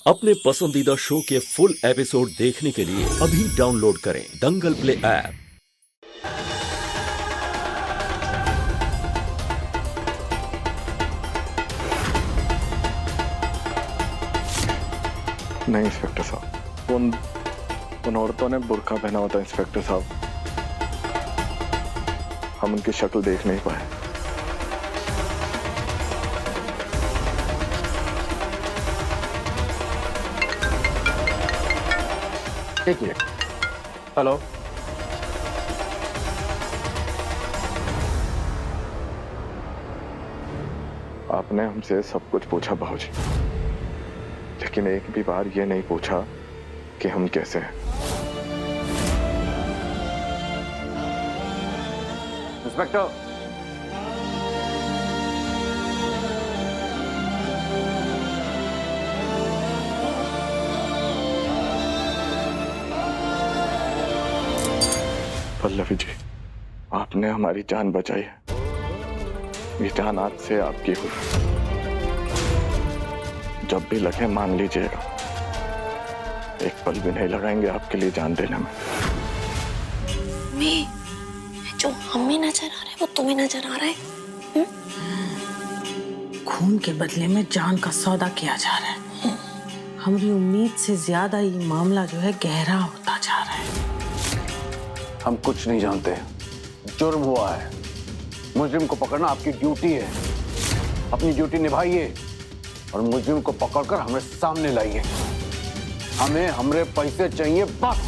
अपने पसंदीदा शो के फुल एपिसोड देखने के लिए अभी डाउनलोड करें दंगल प्ले ऐप। नहीं इंस्पेक्टर साहब, उन औरतों ने बुर्का पहना हुआ था इंस्पेक्टर साहब। हम उनकी शक्ल देख नहीं पाए। एक मिनट। हेलो, आपने हमसे सब कुछ पूछा बाबूजी, लेकिन एक भी बार ये नहीं पूछा कि हम कैसे हैं। इंस्पेक्टर, पल्लवी जी, आपने हमारी जान बचाई है। ये जान आज से आपकी हुई। जब भी लगे मान लीजिएगा, एक पल भी नहीं लगाएंगे आपके लिए जान देने में। जो हमें नजर आ रहा है वो तुम्हें नजर आ रहा है। खून के बदले में जान का सौदा किया जा रहा है। हमारी उम्मीद से ज्यादा ये मामला जो है गहरा होता जा रहा है। हम कुछ नहीं जानते। जुर्म हुआ है, मुजरिम को पकड़ना आपकी ड्यूटी है। अपनी ड्यूटी निभाइए और मुजरिम को पकड़कर हमें सामने लाइए। हमें हमारे पैसे चाहिए बस।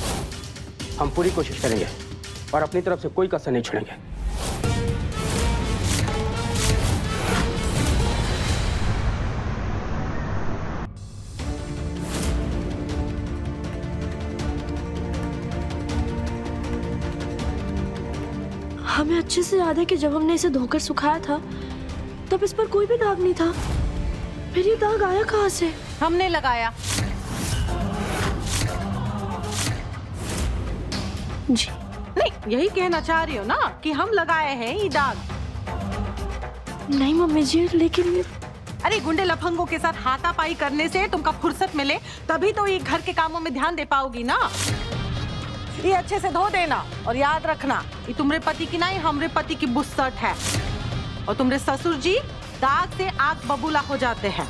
हम पूरी कोशिश करेंगे और अपनी तरफ से कोई कसर नहीं छोड़ेंगे। हमें अच्छे से याद है कि जब हमने इसे धोकर सुखाया था तब इस पर कोई भी दाग नहीं था। फिर ये दाग आया कहाँ से? हमने लगाया। जी नहीं, यही कहना चाह रही हो ना कि हम लगाए हैं ये दाग। नहीं मम्मी जी, लेकिन ये अरे गुंडे लफंगों के साथ हाथापाई करने से तुमको फुर्सत मिले तभी तो ये घर के कामों में ध्यान दे पाओगी ना। ये अच्छे से धो देना और याद रखना, ये तुम्हारे पति की नहीं हमारे पति की बुस्सट है। और तुम्हारे ससुर जी दाग से आग बबूला हो जाते हैं।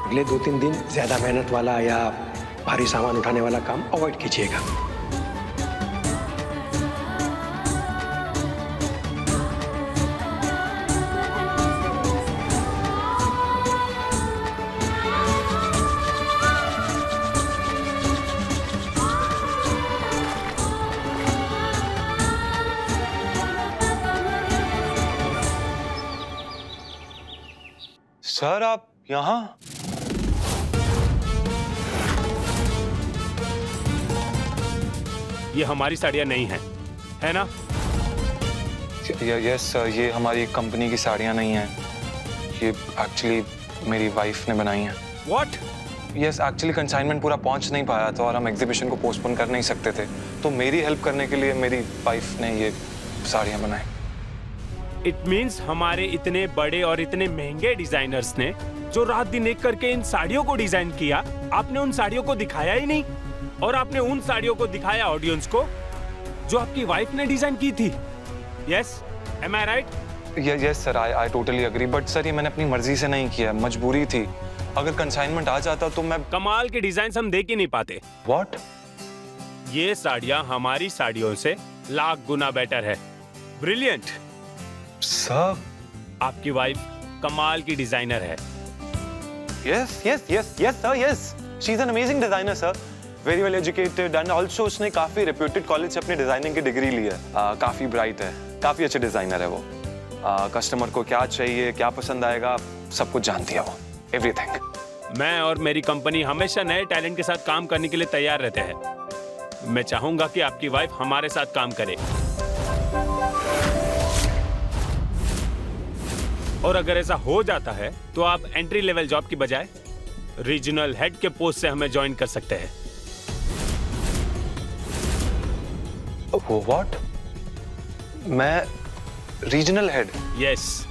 अगले 2-3 दिन ज्यादा मेहनत वाला या भारी सामान उठाने वाला काम अवॉइड कीजिएगा। सर, आप यहाँ? ये हमारी साड़ियाँ नहीं हैं, है ना? यस सर, ये हमारी कंपनी की साड़ियाँ नहीं हैं। ये एक्चुअली मेरी वाइफ ने बनाई हैं। What? यस, एक्चुअली कंसाइनमेंट पूरा पहुंच नहीं पाया था और हम एग्जीबिशन को पोस्टपोन कर नहीं सकते थे, तो मेरी हेल्प करने के लिए मेरी वाइफ ने ये साड़ियाँ बनाई। इट मीन्स हमारे इतने बड़े और इतने महंगे डिजाइनर्स ने जो रात दिन एक करके इन साड़ियों को डिजाइन किया, आपने उन साड़ियों को दिखाया ही नहीं। और आपने उन साड़ियों को दिखाया ऑडियंस को जो आपकी वाइफ ने डिजाइन की थी। Yes, am I right? Yes sir, I totally agree, but sir ये मैंने अपनी मर्जी से नहीं किया, मजबूरी थी। अगर कंसाइनमेंट आ जाता तो मैं कमाल के डिजाइन हम देख ही नहीं पाते। व्हाट? ये साड़ियाँ हमारी साड़ियों से लाख गुना बेटर है। Brilliant sir. आपकी वाइफ कमाल की डिजाइनर है। Yes yes yes yes sir, yes, she is an amazing designer sir, very well educated and also उसने काफी रेप्यूटेड कॉलेज से अपनी डिजाइनिंग की डिग्री ली है। काफी ब्राइट है, काफी अच्छे डिजाइनर है वो। कस्टमर को क्या चाहिए, क्या पसंद आएगा, सब कुछ जानती है वो। एवरीथिंग। मैं और मेरी कंपनी हमेशा नए टैलेंट के साथ काम करने के लिए तैयार रहते हैं। मैं चाहूंगा कि आपकी वाइफ हमारे साथ काम करे, और अगर ऐसा हो जाता है तो आप एंट्री लेवल जॉब की बजाय रीजनल हेड के पोस्ट से हमें ज्वाइन कर सकते हैं। व्हाट? मैं रीजनल हेड? यस,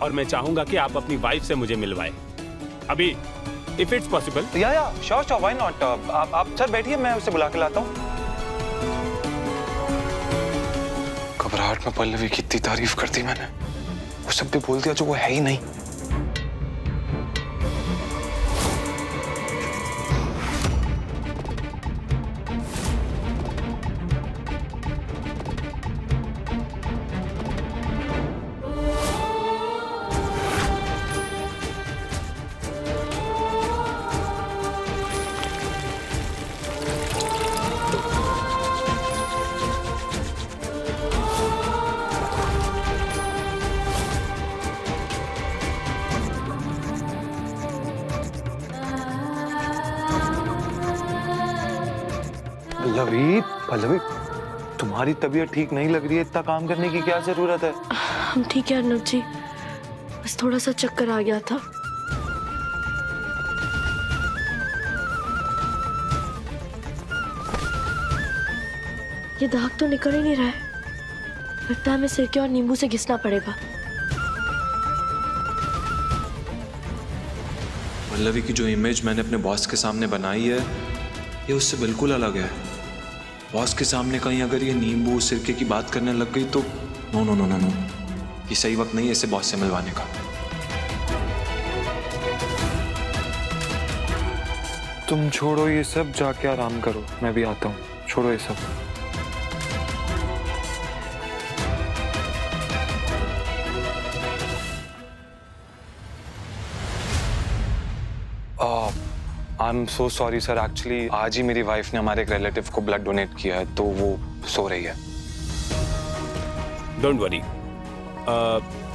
और मैं चाहूंगा कि आप अपनी वाइफ से मुझे मिलवाएं अभी, इफ इट्स पॉसिबल। या श्योर, व्हाई नॉट। आप सर बैठिए, मैं उसे बुला के लाता हूँ। घबराहट में पल्लवी की इतनी तारीफ कर दी मैंने, वो सब भी बोल दिया जो वो है ही नहीं। पल्लवी, तुम्हारी तबीयत ठीक नहीं लग रही है, इतना काम करने की क्या जरूरत है? हम ठीक है अर्नब जी, बस थोड़ा सा चक्कर आ गया था। ये दाग तो निकल ही नहीं रहा है, लगता है हमें सिरके और नींबू से घिसना पड़ेगा। पल्लवी की जो इमेज मैंने अपने बॉस के सामने बनाई है, ये उससे बिल्कुल अलग है। बॉस के सामने कहीं अगर ये नींबू सिरके की बात करने लग गई तो no no no no no, ये सही वक्त नहीं है इसे बॉस से मिलवाने का। तुम छोड़ो ये सब, जाके आराम करो, मैं भी आता हूँ। छोड़ो ये सब। I am so sorry sir, actually आज ही मेरी वाइफ ने हमारे एक रिलेटिव को ब्लड डोनेट किया है, तो वो सो रही है। डोंट वरी,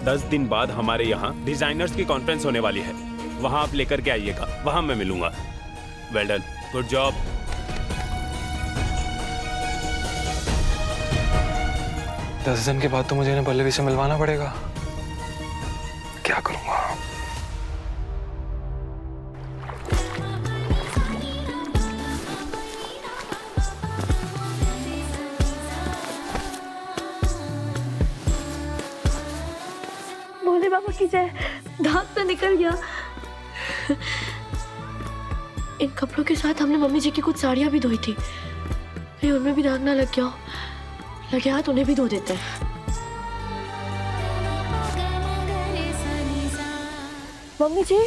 10 दिन बाद हमारे यहाँ डिजाइनर्स की कॉन्फ्रेंस होने वाली है, वहां आप लेकर के आइएगा, वहां मैं मिलूंगा। Well done, good job. दस दिन के बाद तो मुझे इन्हें पल्लवी से मिलवाना पड़ेगा, क्या करूंगा? भोले बाबा की जय, दाग तो निकल गया। इन कपड़ों के साथ हमने मम्मी जी की कुछ साड़ियां भी धोई थी, कहीं उनमें भी दाग ना लग गया हो। लगे हाथ उन्हें भी धो देते हैं। मम्मी जी,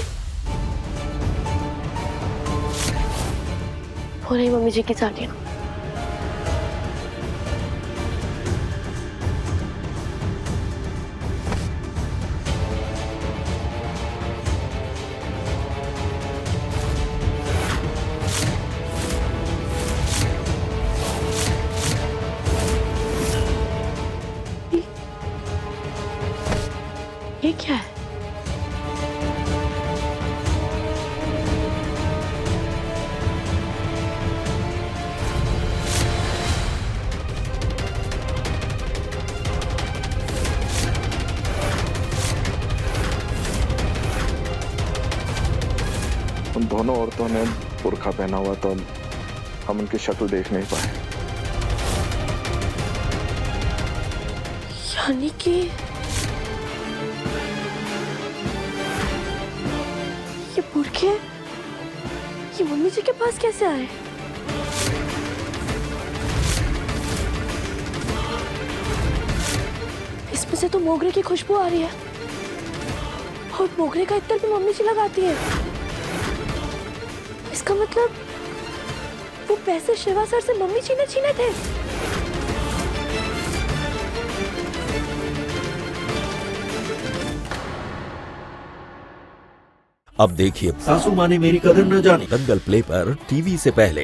हो रही मम्मी जी की साड़ियां। ये क्या है? उन दोनों औरतों ने बुर्का पहना हुआ तो हम उनकी शक्ल देख नहीं पाए। यानी कि ये बुर्के ये मम्मी जी के पास कैसे आए? इसमें से तो मोगरे की खुशबू आ रही है, और मोगरे का इत्र भी मम्मी जी लगाती है। इसका मतलब वो पैसे शिवा सर से मम्मी जी ने छीने थे। अब देखिए सासू माँ ने मेरी कदर न जानी, दंगल प्ले पर टीवी से पहले।